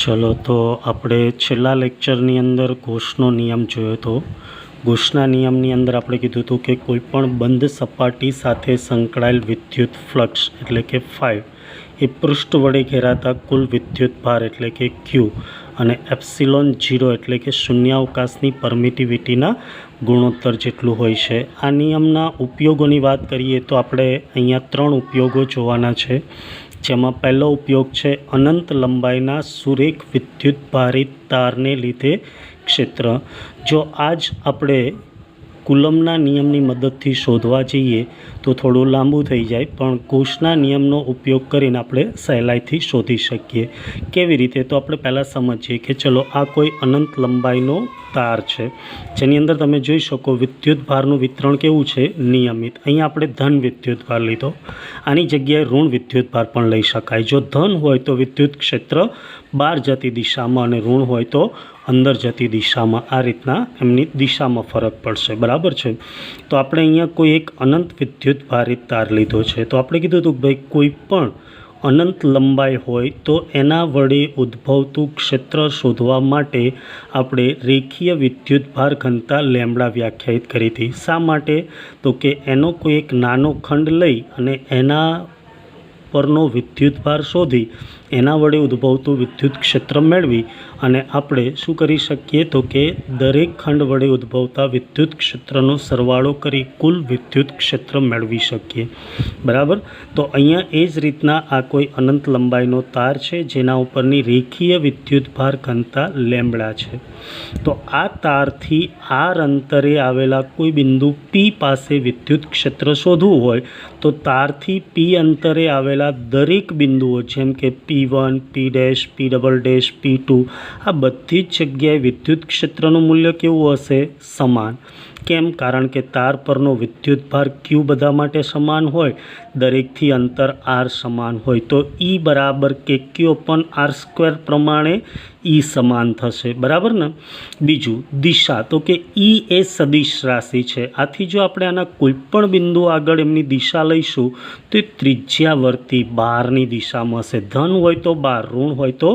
ચલો તો આપણે છેલ્લા લેક્ચરની અંદર ગોસનો નિયમ જોયો હતો. ગોસના નિયમની અંદર આપણે કીધું હતું કે કોઈ પણ બંધ સપાટી સાથે સંકળાયેલ વિદ્યુત ફ્લક્સ એટલે કે ફાઈ એ પૃષ્ઠ વડે ઘેરાતા કુલ વિદ્યુત ભાર એટલે કે ક્યુ અને એપ્સિલોન 0 એટલે કે શૂન્યાવકાશની પરમિટિવિટીના ગુણોત્તર જેટલું હોય છે. આ નિયમના ઉપયોગોની વાત કરીએ તો આપણે અહીંયા 3 ઉપયોગો જોવાના છે, જેમાં પહેલો ઉપયોગ છે અનંત લંબાઈના સુરેખ વિદ્યુત ભારિત તારને લીધે ક્ષેત્ર. જો આજ આપણે કુલમના નિયમની મદદથી શોધવા જઈએ તો થોડું લાંબુ થઈ જાય, પણ ગોસના નિયમનો ઉપયોગ કરીને આપણે સહેલાઈથી શોધી શકીએ. કેવી રીતે? તો આપણે પહેલાં સમજીએ કે ચલો આ કોઈ અનંત લંબાઈનો તાર છે, જેની અંદર તમે જોઈ શકો વિદ્યુત ભારનું વિતરણ કેવું છે, નિયમિત. અહીંયા આપણે ધન વિદ્યુત ભાર લીધો, આની જગ્યાએ ઋણ વિદ્યુત ભાર પણ લઈ શકાય. જો ધન હોય તો વિદ્યુત ક્ષેત્ર બહાર જતી દિશામાં અને ઋણ હોય તો અંદર જતી દિશામાં. આ રીતના એમની દિશામાં ફરક પડશે, બરાબર છે. તો આપણે અહીંયા કોઈ એક અનંત વિદ્યુત ભારિત તાર લીધો છે. તો આપણે કીધું હતું કે ભાઈ કોઈ પણ અનંત લંબાઈ હોય તો એના વડે ઉદ્ભવતું ક્ષેત્ર શોધવા માટે આપણે રેખીય વિદ્યુત ભાર ઘનતા લેમ્બડા વ્યાખ્યાયિત કરી હતી. શા માટે? તો કે એનો કોઈ એક નાનો ખંડ લઈ અને એના પરનો વિદ્યુત ભાર શોધી એના વડે ઉદ્ભવતું વિદ્યુત ક્ષેત્ર મેળવી અને આપણે શું કરી શકીએ તો કે દરેક ખંડ વડે ઉદ્ભવતા વિદ્યુત ક્ષેત્રનો સરવાળો કરી કુલ વિદ્યુત ક્ષેત્ર મેળવી શકીએ, બરાબર. તો અહીંયા એ જ રીતના આ કોઈ અનંત લંબાઈનો તાર છે જેના ઉપરની રેખીય વિદ્યુત ભાર ઘનતા લેમ્બડા છે. તો આ તારથી આર અંતરે આવેલા કોઈ બિંદુ પી પાસે વિદ્યુત ક્ષેત્ર શોધવું હોય તો તારથી પી અંતરે આવેલા દરેક બિંદુઓ જેમ કે P1, P', P', P2 આ બધી જ જગ્યાએ વિદ્યુત ક્ષેત્રનું મૂલ્ય કેવું હશે? સમાન. કેમ? કારણ કે તાર પરનો વિદ્યુત ભાર ક્યુ બધા માટે સમાન હોય, દરેકથી અંતર આર સમાન હોય, તો E બરાબર કે ક્યુ અપોન R² પ્રમાણે E સમાન થશે, બરાબર ને. બીજું દિશા, તો કે E એ સદિશ રાશિ છે. આથી જો આપણે આના કોઈ પણ બિંદુ આગળ એમની દિશા લઈશું તો એ ત્રિજ્યાવર્તી બહારની દિશામાં હશે. ધન હોય તો બહાર, ઋણ હોય તો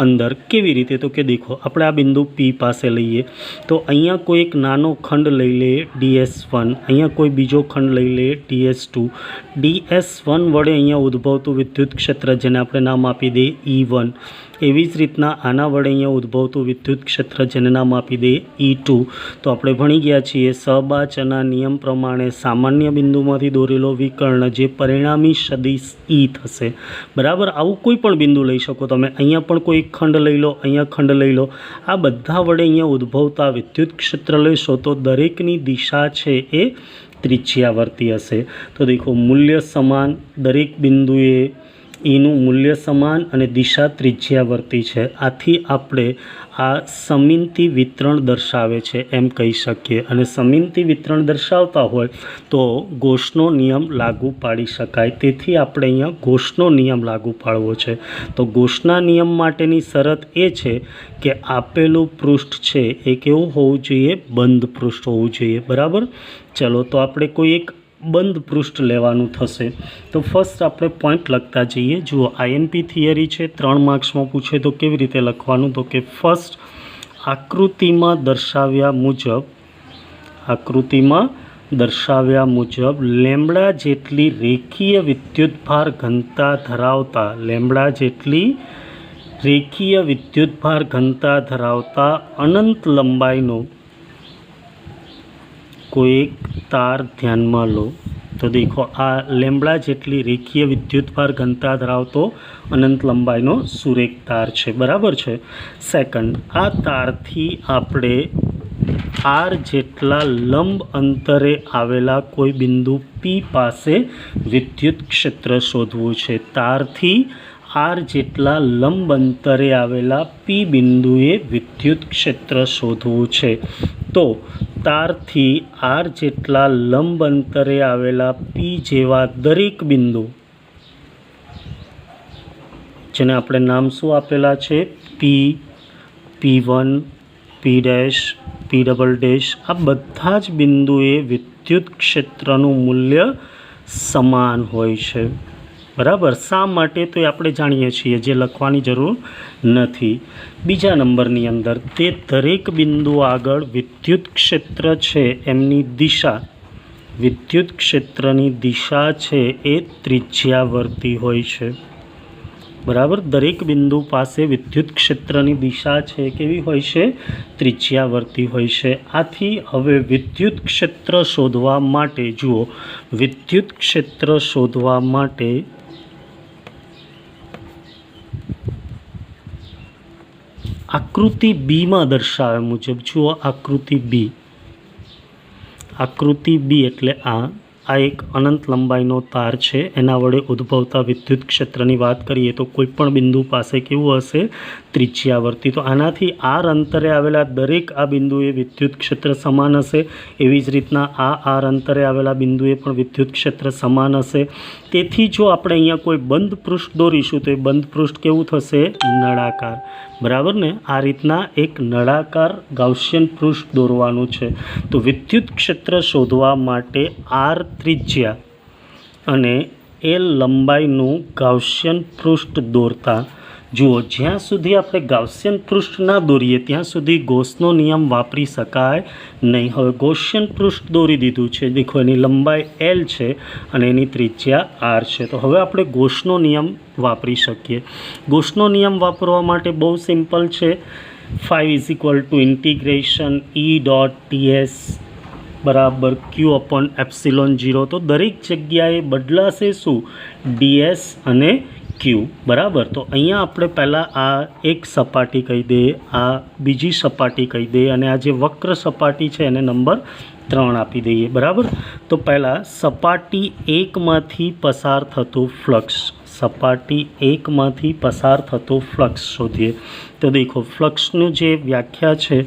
અંદર. કેવી રીતે? તો કે દેખો આપણે આ બિંદુ P પાસે લઈએ તો અહીંયા કોઈ એક નાનો ખંડ લઈ લે DS1, અહીંયા કોઈ બીજો ખંડ લઈ લે DS2. DS1 વડે અહીંયા ઉદ્ભવતું વિદ્યુત ક્ષેત્ર જેને આપણે નામ આપી દઈએ E1. એવી જ રીતના આના વડે અહીંયા ઉદ્ભવતું વિદ્યુત ક્ષેત્ર જેને નામ આપી દઈએ E2. તો આપણે ભણી ગયા છીએ સહબાચના નિયમ પ્રમાણે સામાન્ય બિંદુમાંથી દોરેલો વિકર્ણ જે પરિણામી સદિશ E થશે, બરાબર. આવું કોઈ પણ બિંદુ લઈ શકો તમે. અહીંયા પણ કોઈ ખંડ લઈ લો, અહીંયા ખંડ લઈ લો. આ બધા વડે અહીંયા ઉદ્ભવતા વિદ્યુત ક્ષેત્ર લેશો તો દરેકની દિશા છે એ ત્રિજ્યાવર્તી હશે. તો દેખો મૂલ્ય સમાન, દરેક બિંદુએ એનું મૂલ્ય સમાન અને દિશા ત્રિજ્યાવર્તી છે. આથી આપણે આ સમિતિ વિતરણ દર્શાવે છે એમ કહી શકીએ. અને સમિતિ વિતરણ દર્શાવતા હોય તો ગોસનો નિયમ લાગુ પાડી શકાય. તેથી આપણે અહીંયા ગોસનો નિયમ લાગુ પાડવો છે. તો ગોસના નિયમ માટેની શરત એ છે કે આપેલું પૃષ્ઠ છે એ કેવું હોવું જોઈએ? બંધ પૃષ્ઠ હોવું જોઈએ, બરાબર. ચલો તો આપણે કોઈ એક બંધ પૃષ્ઠ લેવાનું થશે. તો ફર્સ્ટ આપણે પોઈન્ટ લખતા જઈએ. જુઓ IMP થિયરી છે, 3 માર્ક્સમાં પૂછે તો કેવી રીતે લખવાનું? તો કે ફર્સ્ટ આકૃતિમાં દર્શાવ્યા મુજબ લેમ્બડા જેટલી રેખીય વિદ્યુત ભાર ઘનતા ધરાવતા અનંત લંબાઈનો કોઈ એક તાર ધ્યાનમાં લો. તો દેખો આ લેમ્બડા જેટલી રેખીય વિદ્યુત ભાર ઘનતા ધરાવતો અનંત લંબાઈનો સુરેખ તાર છે, બરાબર છે. સેકન્ડ, આ તારથી આપણે આર જેટલા લંબ અંતરે આવેલા કોઈ બિંદુ P પાસે વિદ્યુત ક્ષેત્ર શોધવું છે. તારથી આર જેટલા લંબ અંતરે આવેલા P બિંદુએ વિદ્યુત ક્ષેત્ર શોધવું છે. તો તારથી આર જેટલા લંબ અંતરે આવેલા P જેવા દરેક બિંદુ જેને આપણે નામ શું આપેલા છે? P, P1, P', P', આ બધા જ બિંદુએ વિદ્યુત ક્ષેત્રનું મૂલ્ય સમાન હોય છે, બરાબર. શા માટે તો એ આપણે જાણીએ છીએ, જે લખવાની જરૂર નથી. બીજા નંબરની અંદર તે દરેક બિંદુ આગળ વિદ્યુત ક્ષેત્ર છે એમની દિશા, વિદ્યુત ક્ષેત્રની દિશા છે એ ત્રિજ્યાવર્તી હોય છે. બરાબર. દરેક બિંદુ પાસે વિદ્યુત ક્ષેત્રની દિશા છે કેવી હોય છે? ત્રિજ્યાવર્તી હોય છે. આથી હવે વિદ્યુત ક્ષેત્ર શોધવા માટે જુઓ, વિદ્યુત ક્ષેત્ર શોધવા માટે આકૃતિ બીમાં દર્શાવ્યા મુજબ જુઓ, આકૃતિ બી એટલે આ એક અનંત લંબાઈનો તાર છે, એના વડે ઉદ્ભવતા વિદ્યુત ક્ષેત્રની વાત કરીએ તો કોઈ પણ બિંદુ પાસે કેવું હશે? ત્રિજ્યાવર્તી. તો આનાથી આર અંતરે આવેલા દરેક આ બિંદુએ વિદ્યુત ક્ષેત્ર સમાન હશે. એવી જ રીતના આર અંતરે આવેલા બિંદુએ પણ વિદ્યુત ક્ષેત્ર સમાન હશે. તેથી જો આપણે અહીંયા કોઈ બંધ પૃષ્ઠ દોરીશું તો એ બંધ પૃષ્ઠ કેવું થશે? નળાકાર. બરાબર ને? આ રીતના એક નળાકાર ગાઉસિયન પૃષ્ઠ દોરવાનું છે. તો વિદ્યુત ક્ષેત્ર શોધવા માટે આર ત્રિજ્યા અને એલ લંબાઈનું ગાઉસિયન પૃષ્ઠ દોરતા જુઓ, જ્યાં સુધી આપણે ગાઉસિયન પૃષ્ઠ ના દોરીએ ત્યાં સુધી ગૌસનો નિયમ વાપરી શકાય નહીં. હવે ગૌસિયન પૃષ્ઠ દોરી દીધું છે, દેખો એની લંબાઈ એલ છે અને એની ત્રિજ્યા આર છે. તો હવે આપણે ગૌસનો નિયમ વાપરી શકીએ. ગૌસનો નિયમ વાપરવા માટે બહુ સિમ્પલ છે. 5 = ઇન્ટિગ્રેશન E.ds બરાબર Q/ε0. તો દરેક જગ્યાએ બદલાશે શું? ds અને Q. બરાબર. તો અહીંયા આપણે પહેલાં આ એક સપાટી કહી દઈએ, આ બીજી સપાટી કહી દઈએ અને આ જે વક્ર સપાટી છે એને નંબર 3 આપી દઈએ. બરાબર. તો પહેલાં સપાટી 1માંથી પસાર થતું ફ્લક્સ, સપાટી 1માંથી પસાર થતો ફ્લક્સ શોધીએ. તો દેખો, ફ્લક્સનું જે વ્યાખ્યા છે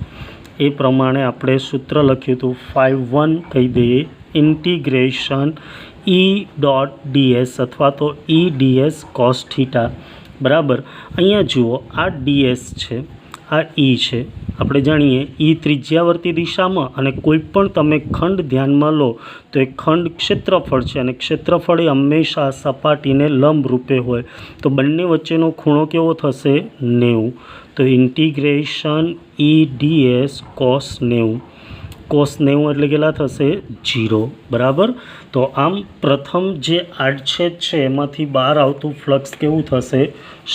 એ પ્રમાણે આપણે સૂત્ર લખ્યું હતું 5(1) કહી દઈએ ઇન્ટિગ્રેશન E.ds અથવા તો E.ds cos થીટા. બરાબર. અહીંયા જુઓ, આ ds છે, આ E છે. આપણે જાણીએ E ત્રિજ્યાવર્તી દિશામાં, અને કોઈ પણ તમે ખંડ ધ્યાનમાં લો તો એ ખંડ ક્ષેત્રફળ છે અને ક્ષેત્રફળ એ હંમેશા સપાટીને લંબ રૂપે હોય. તો બંને વચ્ચેનો ખૂણો કેવો થશે? 90. તો ઇન્ટિગ્રેશન E.ds cos 90. cos 90 એટલે કેટલા થશે? 0. બરાબર. તો આમ પ્રથમ જે આડછેદ છે એમાંથી બહાર આવતું ફ્લક્સ કેવું થશે?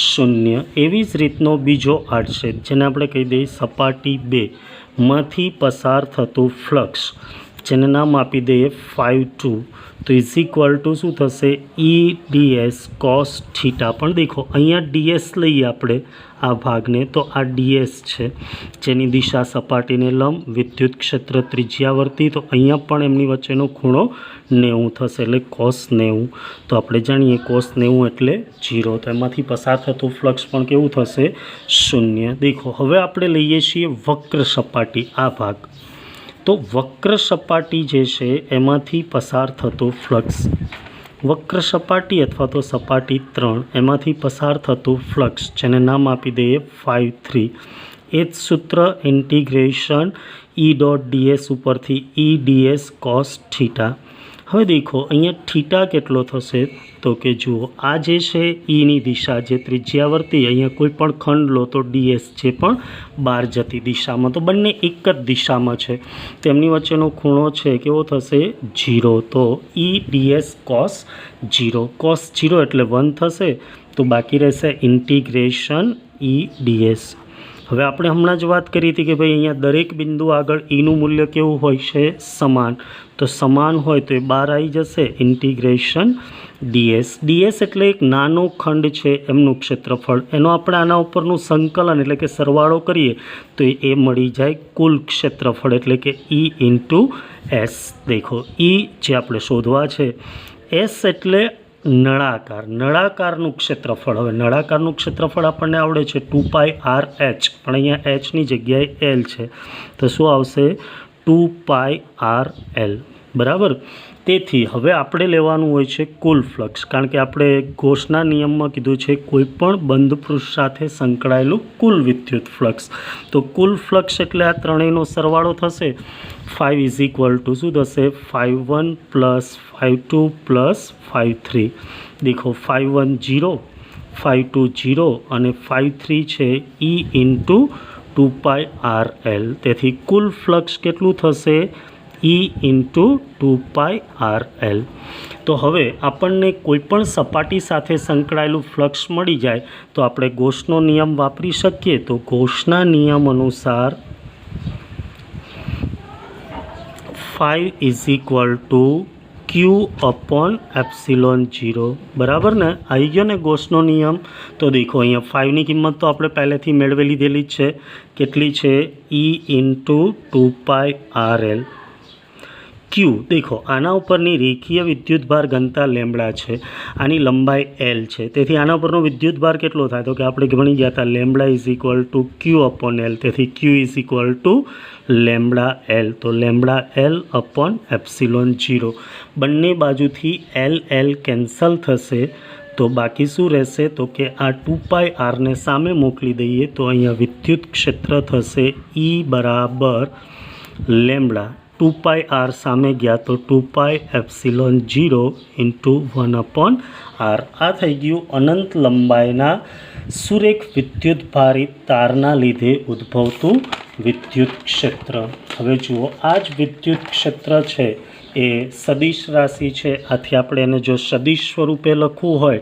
0. એવી જ રીતનો બીજો આડછેદ, જેને આપણે કહી દઈએ સપાટી 2માંથી પસાર થતું ફ્લક્સ, જેને નામ આપી દઈએ 5(2). તો = શું થશે? E.ds cos theta. પણ દેખો, અહીંયા ds લઈએ આપણે આ ભાગને, તો આ ds છે જેની દિશા સપાટીને લંબ, વિદ્યુત ક્ષેત્ર ત્રિજ્યાવર્તી. તો અહીંયા પણ એમની વચ્ચેનો ખૂણો 90 થશે એટલે cos 90. તો આપણે જાણીએ cos 90 એટલે 0. તો એમાંથી પસાર થતું ફ્લક્સ પણ કેવું થશે? 0. દેખો, હવે આપણે લઈએ છીએ વક્ર સપાટી, આ ભાગ. તો વક્ર સપાટી જે છે એમાંથી પસાર થતો ફ્લક્સ, વક્ર સપાટી અથવા તો સપાટી 3 એમાંથી પસાર થતું ફ્લક્સ, જેને નામ આપી દઈએ 5(3). એ જ સૂત્ર ઇન્ટિગ્રેશન E.ds ઉપરથી E.ds cos થીટા. હવે દેખો, અહીંયા થીટા કેટલો થશે? તો કે જુઓ, આ જે છે Eની દિશા, જે ત્રિજ્યાવર્તી, અહીંયા કોઈ પણ ખંડ લો તો ds છે પણ બહાર જતી દિશામાં, તો બંને એક જ દિશામાં છે. તેમની વચ્ચેનો ખૂણો છે કેવો થશે? 0. તો E.ds cos 0. cos 0 એટલે 1 થશે. તો બાકી રહેશે ઇન્ટિગ્રેશન E.ds. હવે આપણે હમણાં જ વાત કરી હતી કે ભાઈ અહીંયા દરેક બિંદુ આગળ Eનું મૂલ્ય કેવું હોય છે? સમાન. તો સમાન હોય તો એ બહાર આવી જશે ઇન્ટિગ્રેશન ds. ds એટલે એક નાનો ખંડ છે એમનું ક્ષેત્રફળ, એનો આપણે આના ઉપરનું સંકલન એટલે કે સરવાળો કરીએ તો એ મળી જાય કુલ ક્ષેત્રફળ, એટલે કે E × S. દેખો, E જે આપણે શોધવા છે, S એટલે નળાકાર, નળાકારનું ક્ષેત્રફળ. હવે નળાકારનું ક્ષેત્રફળ આપણને આવડે છે 2πr(h), પણ અહીંયા hની જગ્યાએ l છે, તો શું આવશે? 2πr(l). બરાબર. તેથી હવે આપણે લેવાનું હોય છે કુલ ફ્લક્સ, કારણ કે આપણે ગોસના નિયમમાં કીધું છે કોઈપણ બંધ પૃષ્ઠ સાથે સંકળાયેલું કુલ વિદ્યુત ફ્લક્સ. તો કુલ ફ્લક્સ એટલે આ ત્રણેયનો સરવાળો થશે. 5 ઇઝ ઇક્વલ ટુ શું થશે? 5-1 પ્લસ 5-2 પ્લસ 5-3. દેખો 5-1 0, 5-2 0 અને 5-3 છે E ઇન્ટુ 2πRL. તેથી કુલ ફ્લક્સ કેટલું થશે? E into 2πRL. તો હવે આપણને કોઈપણ સપાટી સાથે સંકળાયેલું ફ્લક્સ મળી જાય તો આપણે ગોસનો નિયમ વાપરી શકીએ. તો ગોસના નિયમ અનુસાર 5 is equal to Q upon epsilon 0. બરાબર ને? આવી ગયો ને ગોસનો નિયમ? તો દેખો અહીંયા 5ની કિંમત તો આપણે પહેલેથી મેળવી લીધેલી જ છે. કેટલી છે? E into 2πRL. Q દેખો આના ઉપરની રેખીય વિદ્યુતભાર ઘનતા લેમ્બડા છે, આની લંબાઈ L છે. તેથી આના ઉપરનો વિદ્યુતભાર કેટલો થાય? તો કે આપણે ભણી ગયા હતા lambda is equal to Q upon L. તેથી Q is equal to lambda L. તો લેમ્બડા L અપોન એપ્સિલોન 0. બંને બાજુથી L કેન્સલ થશે તો બાકી શું રહેશે? તો કે આ 2πRને સામે મોકલી દઈએ તો અહીંયા વિદ્યુત ક્ષેત્ર થશે E બરાબર લેમ્બડા. 2πR સામે ગયા તો 2π એપ્સિલોન 0 ઇન્ટુ 1/R. આ થઈ ગયું અનંત લંબાઈના સુરેખ વિદ્યુતભારિત તારના લીધે ઉદ્ભવતું વિદ્યુત ક્ષેત્ર. હવે જુઓ આ જ વિદ્યુત ક્ષેત્ર છે એ સદિશ રાશિ છે. આથી આપણે એને જો સદિશ સ્વરૂપે લખવું હોય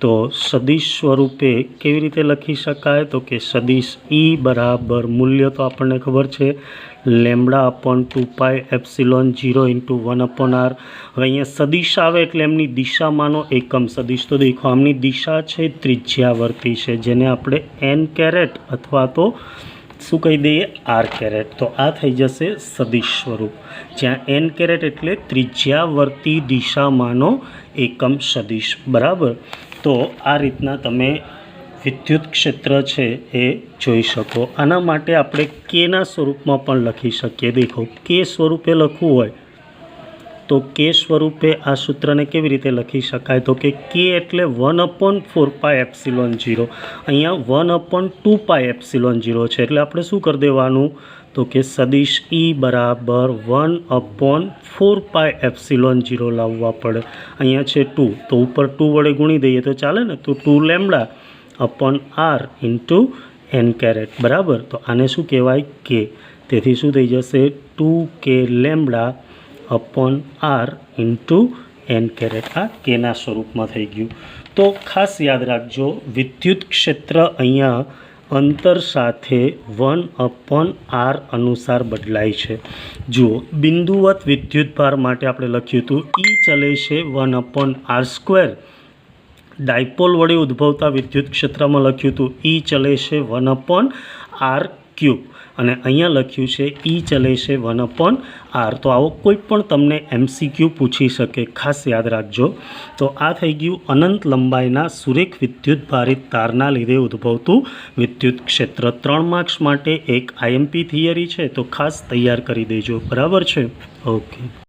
તો સદિશ સ્વરૂપે કેવી રીતે લખી શકાય? તો કે સદિશ E બરાબર મૂલ્ય તો આપણને ખબર છે lambda upon 2π epsilon 0 into 1/R. હવે અહીંયા સદિશ આવે એટલે એમની દિશામાંનો એકમ સદિશ. તો દેખો આમની દિશા છે ત્રિજ્યાવર્તી છે, જેને આપણે n કેરેટ અથવા તો શું કહી દઈએ? R caret. તો આ થઈ જશે સદિશ સ્વરૂપ, જ્યાં n કેરેટ એટલે ત્રિજ્યાવર્તી દિશામાંનો એકમ સદિશ. બરાબર? તો આ રીતના તમે વિદ્યુત ક્ષેત્ર છે એ જોઈ શકો. આના માટે આપણે કેના સ્વરૂપમાં પણ લખી શકીએ. દેખો કે સ્વરૂપે લખવું હોય તો કે સ્વરૂપે આ સૂત્રને કેવી રીતે લખી શકાય? તો કે કે એટલે 1/4π એપ્સિલોન 0. અહીંયા 1/2π એપ્સિલોન 0 છે એટલે આપણે શું કરી દેવાનું? તો કે સદિશ E બરાબર 1/4π એપ્સિલોન 0 લાવવા પડે. અહીંયા છે 2 તો ઉપર 2 વડે ગુણી દઈએ તો ચાલે ને? તો 2 lambda upon R into n caret. બરાબર? તો આને શું કહેવાય? કે. તેથી શું થઈ જશે? 2k lambda upon R into n caret. આ કેના સ્વરૂપમાં થઈ ગયું. તો ખાસ યાદ રાખજો વિદ્યુત ક્ષેત્ર અહીંયા અંતર સાથે 1/R અનુસાર બદલાય છે. જુઓ બિંદુવત વિદ્યુતભાર માટે આપણે લખ્યું હતું E ચલે છે 1/R². ડાયપોલ વડે ઉદ્ભવતા વિદ્યુત ક્ષેત્રમાં લખ્યું હતું E ચલે છે 1/R³ અને અહીંયા લખ્યું છે E ચલે છે 1/R. તો આવો કોઈ પણ તમને MCQ પૂછી શકે, ખાસ યાદ રાખજો. તો આ થઈ ગયું અનંત લંબાઈના સુરેખ વિદ્યુતભારિત તારના લીધે ઉદ્ભવતું વિદ્યુત ક્ષેત્ર. 3 માર્ક્સ માટે એક IMP થિયરી છે તો ખાસ તૈયાર કરી દેજો. બરાબર છે? ઓકે.